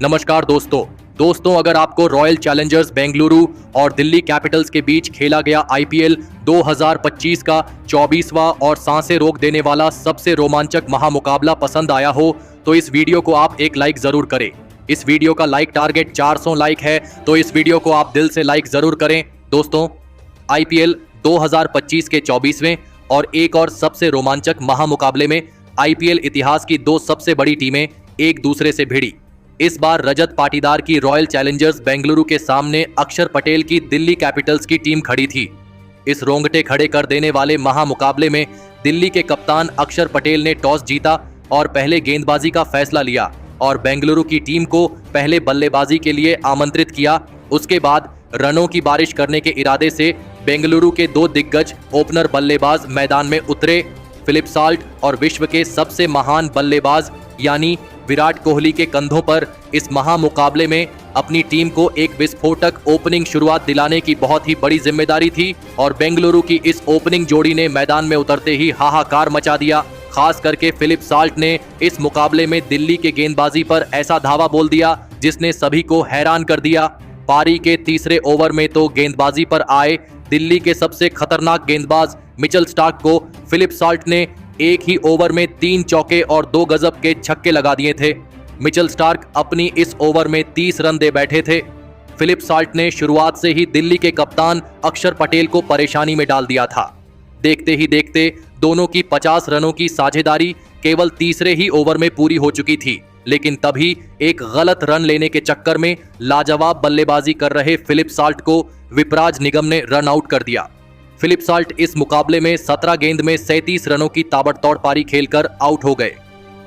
नमस्कार दोस्तों, अगर आपको रॉयल चैलेंजर्स बेंगलुरु और दिल्ली कैपिटल्स के बीच खेला गया आईपीएल 2025 का 24वां और सांसें रोक देने वाला सबसे रोमांचक महामुकाबला पसंद आया हो तो इस वीडियो को आप एक लाइक जरूर करें। इस वीडियो का लाइक टारगेट 400 लाइक है, तो इस वीडियो को आप दिल से लाइक जरूर करें। दोस्तों, आईपीएल 2025 के 24वें और एक और सबसे रोमांचक महामुकाबले में आईपीएल इतिहास की दो सबसे बड़ी टीमें एक दूसरे से भिड़ी। इस बार रजत पाटीदार की रॉयल चैलेंजर्स बेंगलुरु के सामने अक्षर पटेल की दिल्ली कैपिटल्स की टीम खड़ी थी। इस रोंगटे खड़े कर देने वाले महामुकाबले में दिल्ली के कप्तान अक्षर पटेल ने टॉस जीता और पहले गेंदबाजी का फैसला लिया और बेंगलुरु की टीम को पहले बल्लेबाजी के लिए आमंत्रित किया। उसके बाद रनों की बारिश करने के इरादे से बेंगलुरु के दो दिग्गज ओपनर बल्लेबाज मैदान में उतरे। फिलिप साल्ट और विश्व के सबसे महान बल्लेबाज यानी विराट कोहली के कंधों पर इस महामुकाबले में अपनी टीम को एक विस्फोटक ओपनिंग शुरुआत दिलाने की बहुत ही बड़ी जिम्मेदारी थी और बेंगलुरु की इस ओपनिंग जोड़ी ने मैदान में उतरते ही हाहाकार मचा दिया। खास करके फिलिप साल्ट ने इस मुकाबले में दिल्ली के गेंदबाजी पर ऐसा धावा बोल दिया जिसने सभी को हैरान कर दिया। पारी के तीसरे ओवर में तो गेंदबाजी पर आए दिल्ली के सबसे खतरनाक गेंदबाज मिचेल स्टार्क को फिलिप साल्ट ने एक ही ओवर में 3 चौके और 2 गजब के छक्के लगा दिए थे। मिचेल स्टार्क अपनी इस ओवर में 30 रन दे बैठे थे। फिलिप साल्ट ने शुरुआत से ही दिल्ली के कप्तान अक्षर पटेल को परेशानी में डाल दिया था। देखते ही देखते दोनों की 50 रनों की साझेदारी केवल तीसरे ही ओवर में पूरी हो चुकी थी, लेकिन तभी एक गलत रन लेने के चक्कर में लाजवाब बल्लेबाजी कर रहे फिलिप साल्ट को विपराज निगम ने रन आउट कर दिया। फिलिप साल्ट इस मुकाबले में 17 गेंद में 37 रनों की ताबड़तोड़ पारी खेलकर आउट हो गए।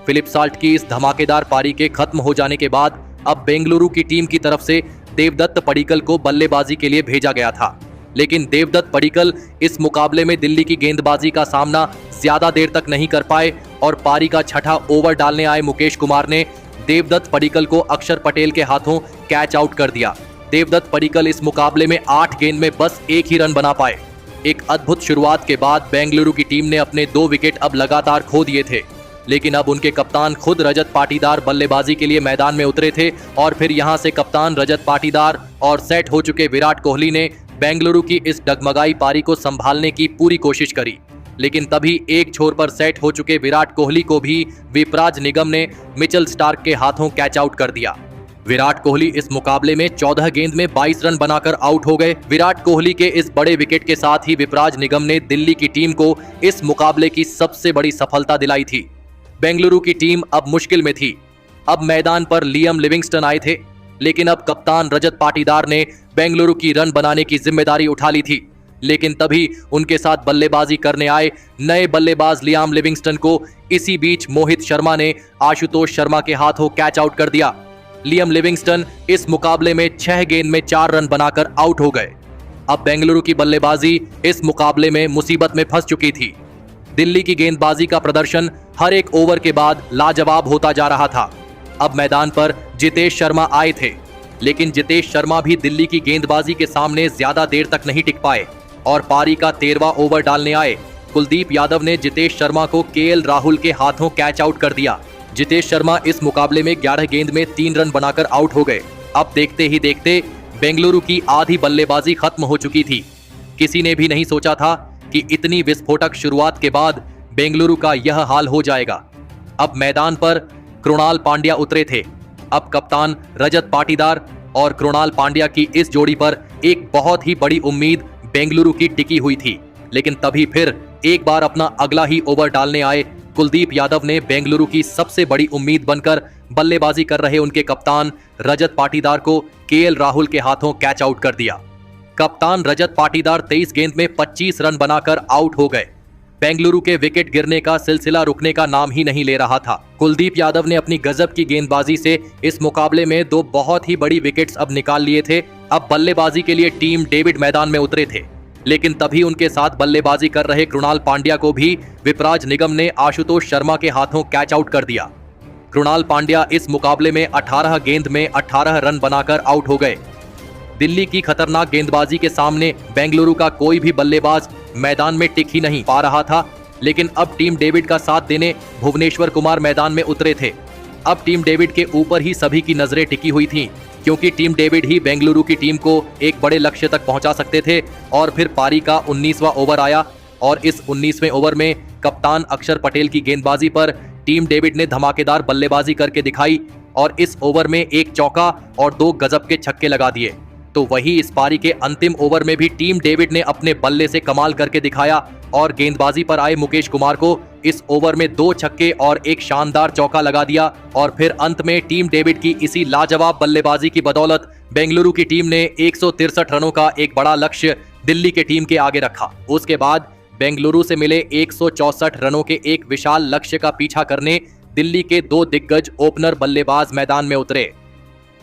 फिलिप साल्ट की इस धमाकेदार पारी के खत्म हो जाने के बाद अब बेंगलुरु की टीम की तरफ से देवदत्त पडिक्कल को बल्लेबाजी के लिए भेजा गया था, लेकिन देवदत्त पडिक्कल इस मुकाबले में दिल्ली की गेंदबाजी का सामना ज्यादा देर तक नहीं कर पाए और पारी का छठा ओवर डालने आए मुकेश कुमार ने देवदत्त पडिक्कल को अक्षर पटेल के हाथों कैच आउट कर दिया। देवदत्त पडिक्कल इस मुकाबले में 8 गेंद में बस एक ही रन बना पाए। एक अद्भुत शुरुआत के बाद बेंगलुरु की टीम ने अपने 2 विकेट अब लगातार खो दिए थे, लेकिन अब उनके कप्तान खुद रजत पाटीदार बल्लेबाजी के लिए मैदान में उतरे थे और फिर यहां से कप्तान रजत पाटीदार और सेट हो चुके विराट कोहली ने बेंगलुरु की इस डगमगाई पारी को संभालने की पूरी कोशिश करी। लेकिन तभी एक छोर पर सेट हो चुके विराट कोहली को भी विपराज निगम ने मिचेल स्टार्क के हाथों कैच आउट कर दिया। विराट कोहली इस मुकाबले में 14 गेंद में 22 रन बनाकर आउट हो गए। विराट कोहली के इस बड़े विकेट के साथ ही विपराज निगम ने दिल्ली की टीम को इस मुकाबले की सबसे बड़ी सफलता दिलाई थी। बेंगलुरु की टीम अब मुश्किल में थी। अब मैदान पर लियम लिविंगस्टन आए थे, लेकिन अब कप्तान रजत पाटीदार ने बेंगलुरु की रन बनाने की जिम्मेदारी उठा ली थी। लेकिन तभी उनके साथ बल्लेबाजी करने आए नए बल्लेबाज लियाम लिविंगस्टन को इसी बीच मोहित शर्मा ने आशुतोष शर्मा के हाथों कैच आउट कर दिया। लियम लिविंगस्टन इस मुकाबले में 6 गेंद में 4 रन बनाकर आउट हो गए। अब बेंगलुरु की बल्लेबाजी इस मुकाबले में मुसीबत में फंस चुकी थी। दिल्ली की गेंदबाजी का प्रदर्शन हर एक ओवर के बाद लाजवाब होता जा रहा था। अब मैदान पर जितेश शर्मा आए थे, लेकिन जितेश शर्मा भी दिल्ली की गेंदबाजी के सामने ज्यादा देर तक नहीं टिक पाए और पारी का 13वां ओवर डालने आए कुलदीप यादव ने जितेश शर्मा को केएल राहुल के हाथों कैच आउट कर दिया। जितेश शर्मा इस मुकाबले में 11 गेंद में 3 रन बनाकर आउट हो गए। अब देखते ही देखते बेंगलुरु की आधी बल्लेबाजी खत्म हो चुकी थी। किसी ने भी नहीं सोचा था कि इतनी विस्फोटक शुरुआत के बाद बेंगलुरु का यह हाल हो जाएगा। अब मैदान पर कृणाल पांड्या उतरे थे। अब कप्तान रजत पाटीदार और कृणाल पांड्या की इस जोड़ी पर एक बहुत ही बड़ी उम्मीद बेंगलुरु की टिकी हुई थी, लेकिन तभी फिर एक बार अपना अगला ही ओवर डालने आए कुलदीप यादव ने बेंगलुरु की सबसे बड़ी उम्मीद बनकर बल्लेबाजी कर रहे उनके कप्तान रजत पाटीदार को केएल राहुल के हाथों कैच आउट कर दिया। कप्तान रजत पाटीदार 23 गेंद में 25 रन बनाकर आउट हो गए। बेंगलुरु के विकेट गिरने का सिलसिला रुकने का नाम ही नहीं ले रहा था। कुलदीप यादव ने अपनी गजब की गेंदबाजी से इस मुकाबले में 2 बहुत ही बड़ी विकेट्स अब निकाल लिए थे। अब बल्लेबाजी के लिए टीम डेविड मैदान में उतरे थे, लेकिन तभी उनके साथ बल्लेबाजी कर रहे कृणाल पांड्या को भी विपराज निगम ने आशुतोष शर्मा के हाथों कैच आउट कर दिया। कृणाल पांड्या इस मुकाबले में 18 गेंद में 18 रन बनाकर आउट हो गए। दिल्ली की खतरनाक गेंदबाजी के सामने बेंगलुरु का कोई भी बल्लेबाज मैदान में टिक ही नहीं पा रहा था, लेकिन अब टीम डेविड का साथ देने भुवनेश्वर कुमार मैदान में उतरे थे। अब टीम डेविड के ऊपर ही सभी की नजरें टिकी हुई थीं, क्योंकि टीम डेविड ही बेंगलुरु की टीम को एक बड़े लक्ष्य तक पहुंचा सकते थे। और फिर पारी का 19वां ओवर आया और इस 19वें ओवर में कप्तान अक्षर पटेल की गेंदबाजी पर टीम डेविड ने धमाकेदार बल्लेबाजी करके दिखाई और इस ओवर में एक चौका और 2 गजब के छक्के लगा दिए। तो वही इस पारी के अंतिम ओवर में भी टीम डेविड ने अपने बल्ले से कमाल करके दिखाया और गेंदबाजी पर आए मुकेश कुमार को इस ओवर में 2 छक्के और एक शानदार चौका लगा दिया। और फिर अंत में टीम डेविड की इसी लाजवाब बल्लेबाजी की बदौलत बेंगलुरु की टीम ने 163 रनों का एक बड़ा लक्ष्य दिल्ली की टीम के आगे रखा। उसके बाद बेंगलुरु से मिले 164 रनों के एक विशाल लक्ष्य का पीछा करने दिल्ली के 2 दिग्गज ओपनर बल्लेबाज मैदान में उतरे।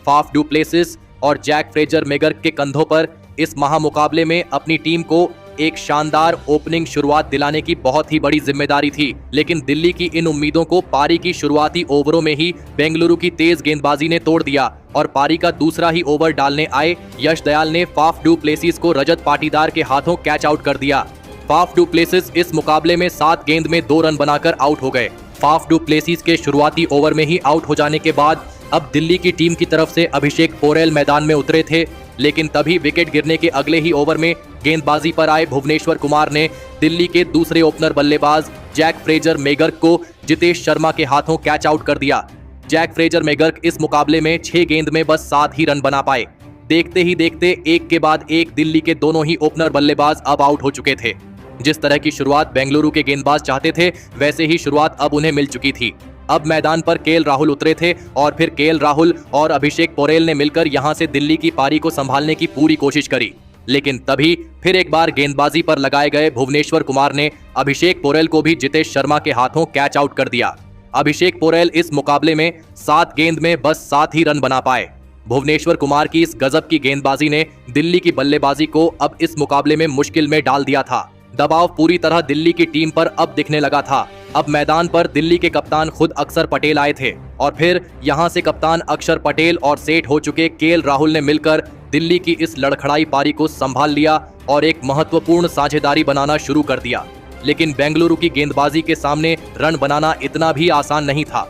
फाफ डू प्लेसिस और जैक फ्रेजर मेगर्क के कंधों पर इस महामुकाबले में अपनी टीम को एक शानदार ओपनिंग शुरुआत दिलाने की बहुत ही बड़ी जिम्मेदारी थी। लेकिन दिल्ली की इन उम्मीदों को पारी की शुरुआती ओवरों में ही बेंगलुरु की तेज गेंदबाजी ने तोड़ दिया और पारी का दूसरा ही ओवर डालने आए यश दयाल ने फाफ डू प्लेसिस को रजत पाटीदार के हाथों कैच आउट कर दिया। फाफ डू प्लेसिस इस मुकाबले में 7 गेंद में 2 रन बनाकर आउट हो गए। फाफ डू प्लेसिस के शुरुआती ओवर में ही आउट हो जाने के बाद अब दिल्ली की टीम की तरफ से अभिषेक पोरेल मैदान में उतरे थे, लेकिन तभी विकेट गिरने के अगले ही ओवर में गेंदबाजी पर आए भुवनेश्वर कुमार ने दिल्ली के दूसरे ओपनर बल्लेबाज जैक फ्रेजर मेगर्क को जितेश शर्मा के हाथों कैच आउट कर दिया। जैक फ्रेजर मेगर्क इस मुकाबले में 6 गेंद में बस 7 ही रन बना पाए। देखते ही देखते एक के बाद एक दिल्ली के दोनों ही ओपनर बल्लेबाज अब आउट हो चुके थे। जिस तरह की शुरुआत बेंगलुरु के गेंदबाज चाहते थे वैसे ही शुरुआत अब उन्हें मिल चुकी थी। अब मैदान पर केएल राहुल उतरे थे और फिर केएल राहुल और अभिषेक पोरेल ने मिलकर यहां से दिल्ली की पारी को संभालने की पूरी कोशिश करी। लेकिन तभी फिर एक बार गेंदबाजी पर लगाए गए भुवनेश्वर कुमार ने अभिषेक पोरेल को भी जितेश शर्मा के हाथों कैच आउट कर दिया। अभिषेक पोरेल इस मुकाबले में 7 गेंद में बस 7 ही रन बना पाए। भुवनेश्वर कुमार की इस गजब की गेंदबाजी ने दिल्ली की बल्लेबाजी को अब इस मुकाबले में मुश्किल में डाल दिया था। दबाव पूरी तरह दिल्ली की टीम पर अब दिखने लगा था। अब मैदान पर दिल्ली के कप्तान खुद अक्षर पटेल आए थे और फिर यहां से कप्तान अक्षर पटेल और सेठ हो चुके केएल राहुल ने मिलकर दिल्ली की इस लड़खड़ाई पारी को संभाल लिया और एक महत्वपूर्ण साझेदारी बनाना शुरू कर दिया। लेकिन बेंगलुरु की गेंदबाजी के सामने रन बनाना इतना भी आसान नहीं था।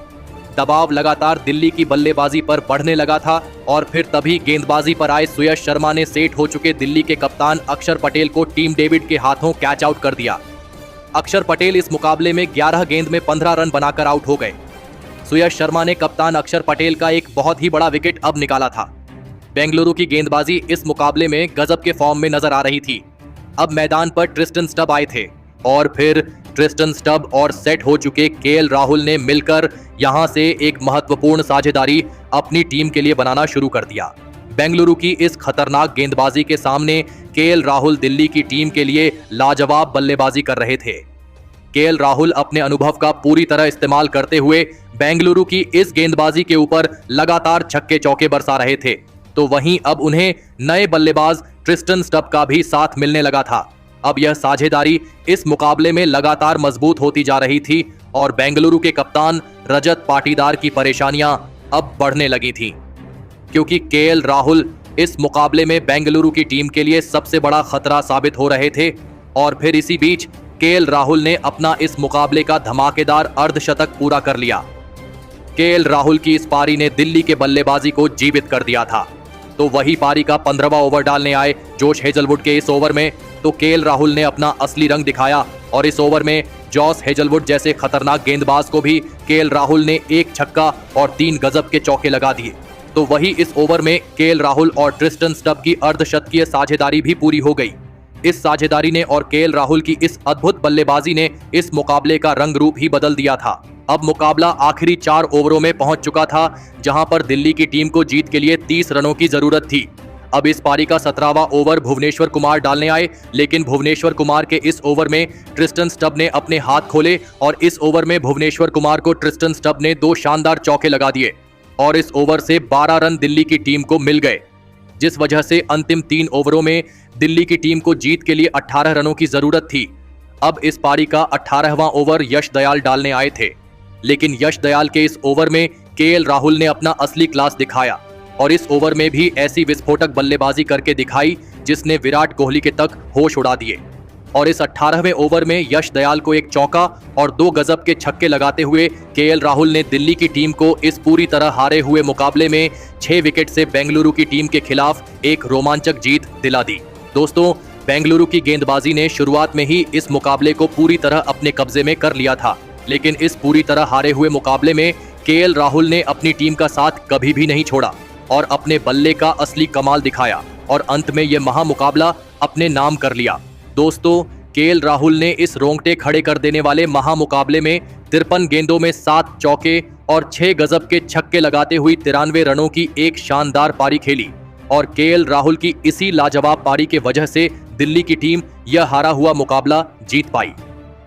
दबाव लगातार दिल्ली की बल्लेबाजी पर बढ़ने लगा था और फिर तभी गेंदबाजी पर आए सुयश शर्मा ने सेट हो चुके दिल्ली के कप्तान अक्षर पटेल को टीम डेविड के हाथों कैच आउट कर दिया। अक्षर पटेल इस मुकाबले में 11 गेंद में 15 रन बनाकर आउट हो गए। सुयश शर्मा ने कप्तान अक्षर पटेल का एक बहुत ही बड़ा विकेट अब निकाला था। बेंगलुरु की गेंदबाजी इस मुकाबले में गजब के फॉर्म में नजर आ रही थी। अब मैदान पर ट्रिस्टन स्टब आए थे और फिर ट्रिस्टन स्टब और सेट हो चुके केएल राहुल ने मिलकर यहां से एक महत्वपूर्ण साझेदारी अपनी टीम के लिए बनाना शुरू कर दिया। बेंगलुरु की इस खतरनाक गेंदबाजी के सामने केएल राहुल दिल्ली की टीम के लिए लाजवाब बल्लेबाजी कर रहे थे। केएल राहुल अपने अनुभव का पूरी तरह इस्तेमाल करते हुए बेंगलुरु की इस गेंदबाजी के ऊपर लगातार छक्के चौके बरसा रहे थे। तो वहीं अब उन्हें नए बल्लेबाज ट्रिस्टन स्टब का भी साथ मिलने लगा था। अब यह साझेदारी इस मुकाबले में लगातार मजबूत होती जा रही थी और बेंगलुरु के कप्तान रजत पाटीदार की परेशानियां अब बढ़ने लगी थीं, क्योंकि केएल राहुल इस मुकाबले में बेंगलुरु की टीम के लिए सबसे बड़ा खतरा साबित हो रहे थे। और फिर इसी बीच केएल राहुल ने अपना इस मुकाबले का धमाकेदार अर्धशतक पूरा कर लिया। केएल राहुल की इस पारी ने दिल्ली के बल्लेबाजी को जीवित कर दिया था। तो वही पारी का 15वां ओवर डालने आए जोश हेजलवुड के इस ओवर में तो केएल राहुल ने अपना असली रंग दिखाया और इस ओवर में जॉस हेजलवुड जैसे खतरनाक गेंदबाज को भी केएल राहुल ने 1 छक्का और 3 गजब के चौके लगा दिए। तो वही इस ओवर में केएल राहुल और ट्रिस्टन स्टब की अर्धशतकीय साझेदारी भी पूरी हो गई। इस साझेदारी ने और केएल राहुल की इस अद्भुत बल्लेबाजी ने इस मुकाबले का रंग रूप ही बदल दिया था। अब मुकाबला आखिरी 4 ओवरों में पहुंच चुका था, जहां पर दिल्ली की टीम को जीत के लिए 30 रनों की जरूरत थी। अब इस पारी का 17वां ओवर भुवनेश्वर कुमार डालने आए, लेकिन भुवनेश्वर कुमार के इस ओवर में ट्रिस्टन स्टब ने अपने हाथ खोले और इस ओवर में भुवनेश्वर कुमार को ट्रिस्टन स्टब ने 2 शानदार चौके लगा दिए और इस ओवर से 12 रन दिल्ली की टीम को मिल गए, जिस वजह से अंतिम 3 ओवरों में दिल्ली की टीम को जीत के लिए 18 रनों की जरूरत थी। अब इस पारी का 18वां ओवर यश दयाल डालने आए थे, लेकिन यश दयाल के इस ओवर में केएल राहुल ने अपना असली क्लास दिखाया और इस ओवर में भी ऐसी विस्फोटक बल्लेबाजी करके दिखाई जिसने विराट कोहली के तक होश उड़ा दिए। और इस 18वें ओवर में यश दयाल को एक चौका और 2 गजब के छक्के लगाते हुए केएल राहुल ने दिल्ली की टीम को इस पूरी तरह हारे हुए मुकाबले में 6 विकेट से बेंगलुरु की टीम के खिलाफ एक रोमांचक जीत दिला दी। दोस्तों, बेंगलुरु की गेंदबाजी ने शुरुआत में ही इस मुकाबले को पूरी तरह अपने कब्जे में कर लिया था, लेकिन इस पूरी तरह हारे हुए मुकाबले में केएल राहुल ने अपनी टीम का साथ कभी भी नहीं छोड़ा और अपने बल्ले का असली कमाल दिखाया और अंत में यह महामुकाबला अपने नाम कर लिया। दोस्तों, केएल राहुल ने इस रोंगटे खड़े कर देने वाले महामुकाबले में 53 गेंदों में 7 चौके और 6 गजब के छक्के लगाते हुए 93 रनों की एक शानदार पारी खेली और केएल राहुल की इसी लाजवाब पारी के वजह से दिल्ली की टीम यह हारा हुआ मुकाबला जीत पाई।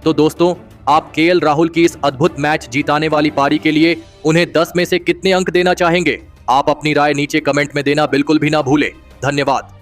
तो दोस्तों, आप केएल राहुल की इस अद्भुत मैच जीताने वाली पारी के लिए उन्हें 10 में से कितने अंक देना चाहेंगे? आप अपनी राय नीचे कमेंट में देना बिल्कुल भी ना भूलें। धन्यवाद।